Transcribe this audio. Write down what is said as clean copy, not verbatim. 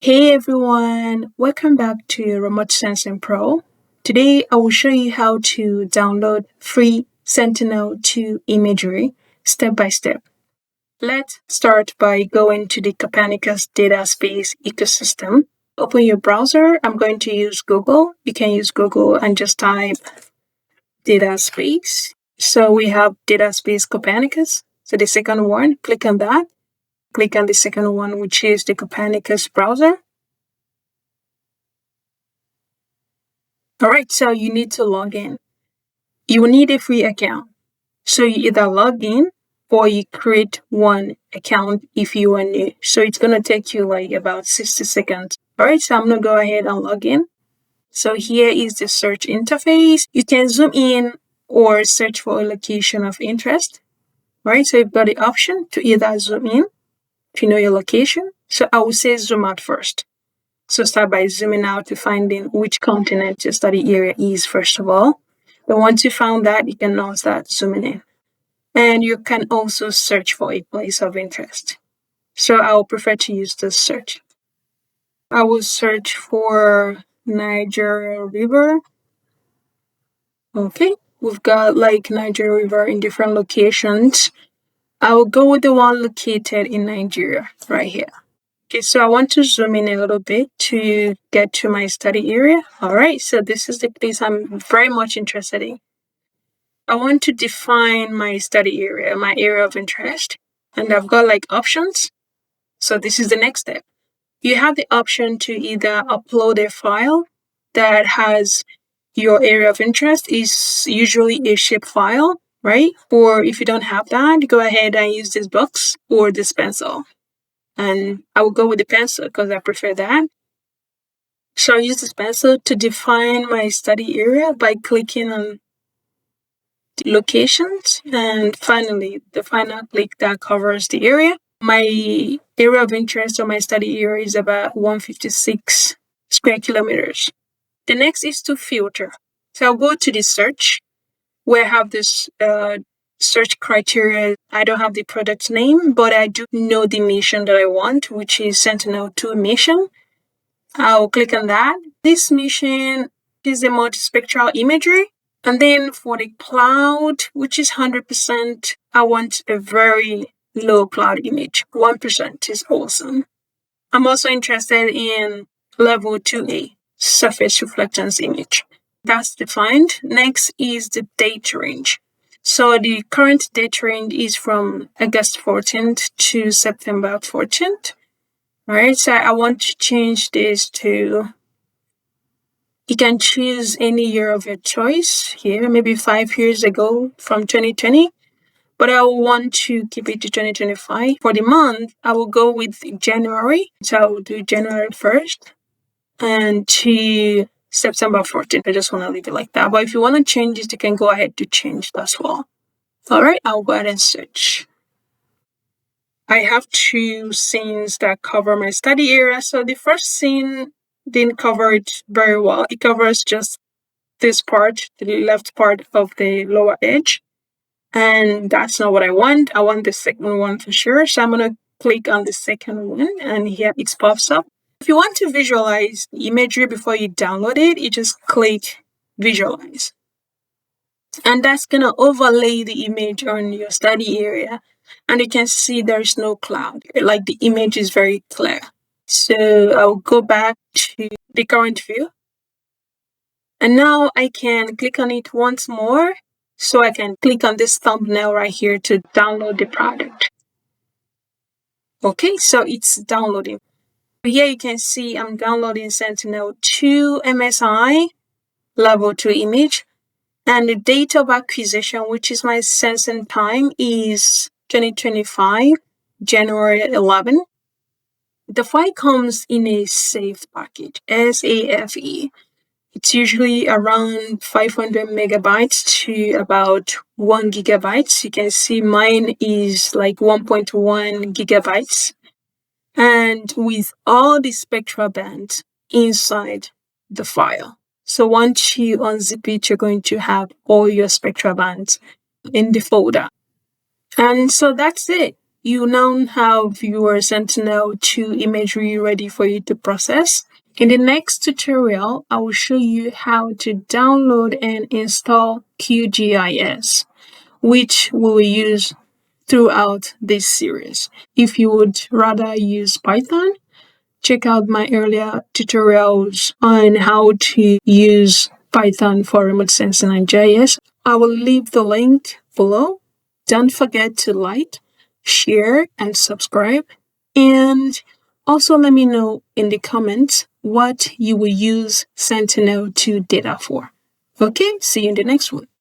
Hey everyone, welcome back to Remote Sensing Pro. Today I will show you how to download free Sentinel-2 imagery step by step. Let's start by going to the Copernicus data space ecosystem. Open your browser. I'm going to use Google. You can use Google and just type data space. So we have data space Copernicus. So the second one, click on that. Click on the second one, which is the Copernicus browser. All right, so you need to log in. You will need a free account. So you either log in or you create one account if you are new. So it's going to take you like about 60 seconds. All right, so I'm going to go ahead and log in. So here is the search interface. You can zoom in or search for a location of interest. All right, so you've got the option to either zoom in to know your location. So I will say zoom out first. So start by zooming out to finding which continent your study area is, first of all. But once you found that, you can now start zooming in. And you can also search for a place of interest. So I will prefer to use this search. I will search for Niger River. Okay, we've got like Niger River in different locations. I will go with the one located in Nigeria right here. Okay, so I want to zoom in a little bit to get to my study area. All right, so this is the place I'm very much interested in. I want to define my study area, my area of interest, and I've got like options. So this is the next step. You have the option to either upload a file that has your area of interest, is usually a shape file, right? Or if you don't have that, go ahead and use this box or this pencil. And I will go with the pencil because I prefer that. So I use this pencil to define my study area by clicking on the locations. And finally, the final click that covers the area. My area of interest or my study area is about 156 square kilometers. The next is to filter. So I'll go to the search where I have this search criteria. I don't have the product name, but I do know the mission that I want, which is Sentinel-2 mission. I'll click on that. This mission is a multispectral imagery. And then for the cloud, which is 100%, I want a very low cloud image. 1% is awesome. I'm also interested in level 2A, surface reflectance image. That's defined. Next is the date range. So the current date range is from August 14th to September 14th. All right, so I want to change this to, you can choose any year of your choice here, maybe 5 years ago from 2020. But I will want to keep it to 2025. For the month, I will go with January. So I will do January 1st and to September 14th. I just want to leave it like that. But if you want to change it, you can go ahead to change that as well. All right, I'll go ahead and search. I have two scenes that cover my study area. So the first scene didn't cover it very well. It covers just this part, the left part of the lower edge. And that's not what I want. I want the second one for sure. So I'm going to click on the second one and here it pops up. If you want to visualize the imagery before you download it, you just click visualize. And that's going to overlay the image on your study area. And you can see there's no cloud. Like the image is very clear. So I'll go back to the current view. And now I can click on it once more. So I can click on this thumbnail right here to download the product. Okay, so it's downloading. Here you can see I'm downloading Sentinel-2 MSI level 2 image. And the date of acquisition, which is my sensing time, is 2025, January 11. The file comes in a SAFE package, SAFE. It's usually around 500 megabytes to about 1 gigabytes. You can see mine is like 1.1 gigabytes. And with all the spectral bands inside the file. So once you unzip it, you're going to have all your spectral bands in the folder. And so that's it. you now have your Sentinel-2 imagery ready for you to process. In the next tutorial, I will show you how to download and install QGIS, which we will use throughout this series. If you would rather use Python, check out my earlier tutorials on how to use Python for remote sensing and GIS. I will leave the link below. Don't forget to like, share, and subscribe. And also let me know in the comments what you will use Sentinel-2 data for. Okay, see you in the next one.